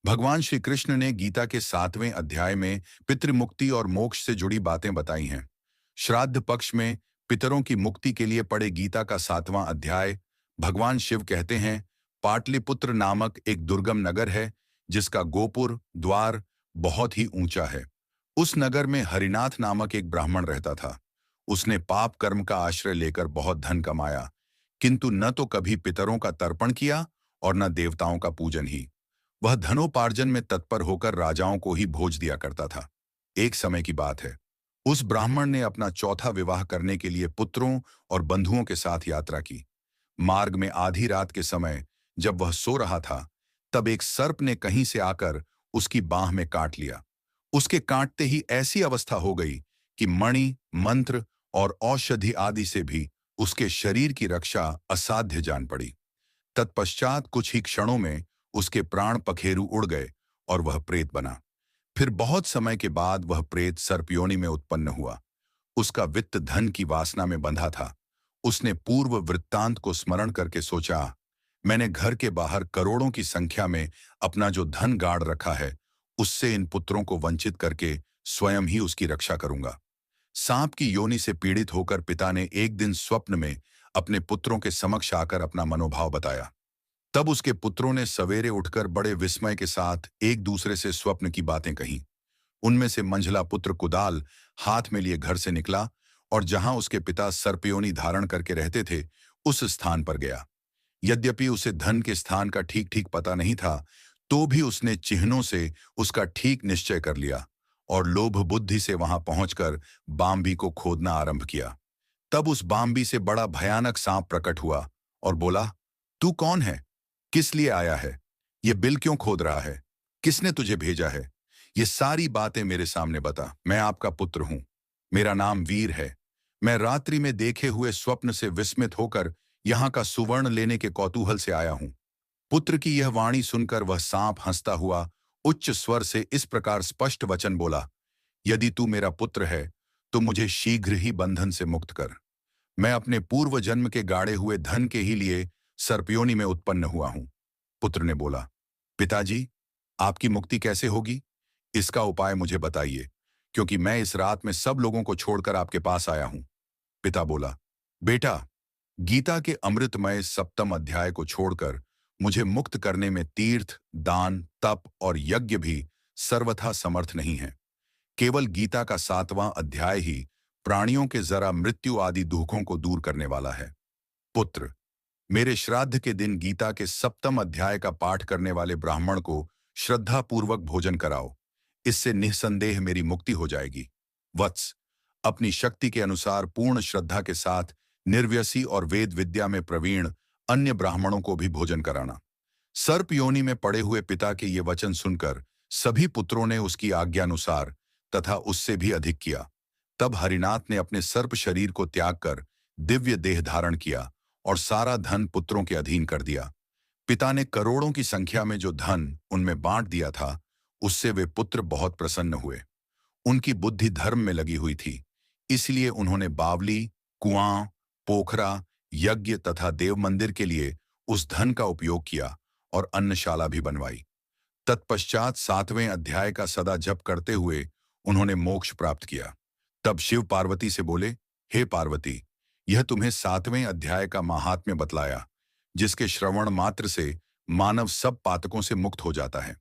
भगवान श्री कृष्ण ने गीता के 7वें अध्याय में पितृमुक्ति और मोक्ष से जुड़ी बातें बताई हैं। श्राद्ध पक्ष में पितरों की मुक्ति के लिए पढ़े गीता का 7वां अध्याय। भगवान शिव कहते हैं, पाटलिपुत्र नामक एक दुर्गम नगर है जिसका गोपुर द्वार बहुत ही ऊंचा है। उस नगर में हरिनाथ नामक एक ब्राह्मण रहता था। उसने पाप कर्म का आश्रय लेकर बहुत धन कमाया, किंतु न तो कभी पितरों का तर्पण किया और न देवताओं का पूजन ही। वह धनोपार्जन में तत्पर होकर राजाओं को ही भोज दिया करता था। एक समय की बात है, उस ब्राह्मण ने अपना चौथा विवाह करने के लिए पुत्रों और बंधुओं के साथ यात्रा की। मार्ग में आधी रात के समय जब वह सो रहा था, तब एक सर्प ने कहीं से आकर उसकी बांह में काट लिया। उसके काटते ही ऐसी अवस्था हो गई कि मणि, मंत्र और औषधि आदि से भी उसके शरीर की रक्षा असाध्य जान पड़ी। तत्पश्चात कुछ ही क्षणों में उसके प्राण पखेरु उड़ गए और वह प्रेत बना। फिर बहुत समय के बाद वह प्रेत सर्पयोनि में उत्पन्न हुआ। उसका वित्त धन की वासना में बंधा था। उसने पूर्व वृत्तांत को स्मरण करके सोचा, मैंने घर के बाहर करोड़ों की संख्या में अपना जो धन गाड़ रखा है, उससे इन पुत्रों को वंचित करके स्वयं ही उसकी रक्षा करूंगा। सांप की योनि से पीड़ित होकर पिता ने एक दिन स्वप्न में अपने पुत्रों के समक्ष आकर अपना मनोभाव बताया। तब उसके पुत्रों ने सवेरे उठकर बड़े विस्मय के साथ एक दूसरे से स्वप्न की बातें कहीं। उनमें से मंझला पुत्र कुदाल हाथ में लिए घर से निकला और जहां उसके पिता सर्पयोनि धारण करके रहते थे, उस स्थान पर गया। यद्यपि उसे धन के स्थान का ठीक ठीक पता नहीं था, तो भी उसने चिन्हों से उसका ठीक निश्चय कर लिया और लोभ बुद्धि से वहां पहुंचकर बाम्बी को खोदना आरंभ किया। तब उस बाम्बी से बड़ा भयानक सांप प्रकट हुआ और बोला, तू कौन है? किस लिए आया है? ये बिल क्यों खोद रहा है? किसने तुझे भेजा है? ये सारी बातें मेरे सामने बता। मैं आपका पुत्र हूं। मेरा नाम वीर है। मैं रात्रि में देखे हुए स्वप्न से विस्मित होकर यहाँ का सुवर्ण लेने के कौतूहल से आया हूं। पुत्र की यह वाणी सुनकर वह सांप हंसता हुआ उच्च स्वर से इस प्रकार स्पष्ट वचन बोला, यदि तू मेरा पुत्र है, तो मुझे शीघ्र ही बंधन से मुक्त कर। मैं अपने पूर्व जन्म के गाड़े हुए धन के ही लिए सर्पयोनि में उत्पन्न हुआ हूं। पुत्र ने बोला, पिताजी, आपकी मुक्ति कैसे होगी? इसका उपाय मुझे बताइए, क्योंकि मैं इस रात में सब लोगों को छोड़कर आपके पास आया हूं। पिता बोला, बेटा, गीता के अमृतमय 7वें अध्याय को छोड़कर मुझे मुक्त करने में तीर्थ, दान, तप और यज्ञ भी सर्वथा समर्थ नहीं है। केवल गीता का 7वां अध्याय ही प्राणियों के जरा मृत्यु आदि दुखों को दूर करने वाला है। पुत्र, मेरे श्राद्ध के दिन गीता के 7वें अध्याय का पाठ करने वाले ब्राह्मण को श्रद्धापूर्वक भोजन कराओ। इससे निस्संदेह मेरी मुक्ति हो जाएगी। वत्स, अपनी शक्ति के अनुसार पूर्ण श्रद्धा के साथ निर्व्यसी और वेद विद्या में प्रवीण अन्य ब्राह्मणों को भी भोजन कराना। सर्प योनि में पड़े हुए पिता के ये वचन सुनकर सभी पुत्रों ने उसकी आज्ञानुसार तथा उससे भी अधिक किया। तब हरिनाथ ने अपने सर्प शरीर को त्याग कर दिव्य देह धारण किया और सारा धन पुत्रों के अधीन कर दिया। पिता ने करोड़ों की संख्या में जो धन उनमें बांट दिया था, उससे वे पुत्र बहुत प्रसन्न हुए। उनकी बुद्धि धर्म में लगी हुई थी, इसलिए उन्होंने बावली, कुआं, पोखरा, यज्ञ तथा देव मंदिर के लिए उस धन का उपयोग किया और अन्नशाला भी बनवाई। तत्पश्चात 7वें अध्याय का सदा जप करते हुए उन्होंने मोक्ष प्राप्त किया। तब शिव पार्वती से बोले, हे पार्वती, यह तुम्हें 7वें अध्याय का महात्म्य बतलाया, जिसके श्रवण मात्र से मानव सब पातकों से मुक्त हो जाता है।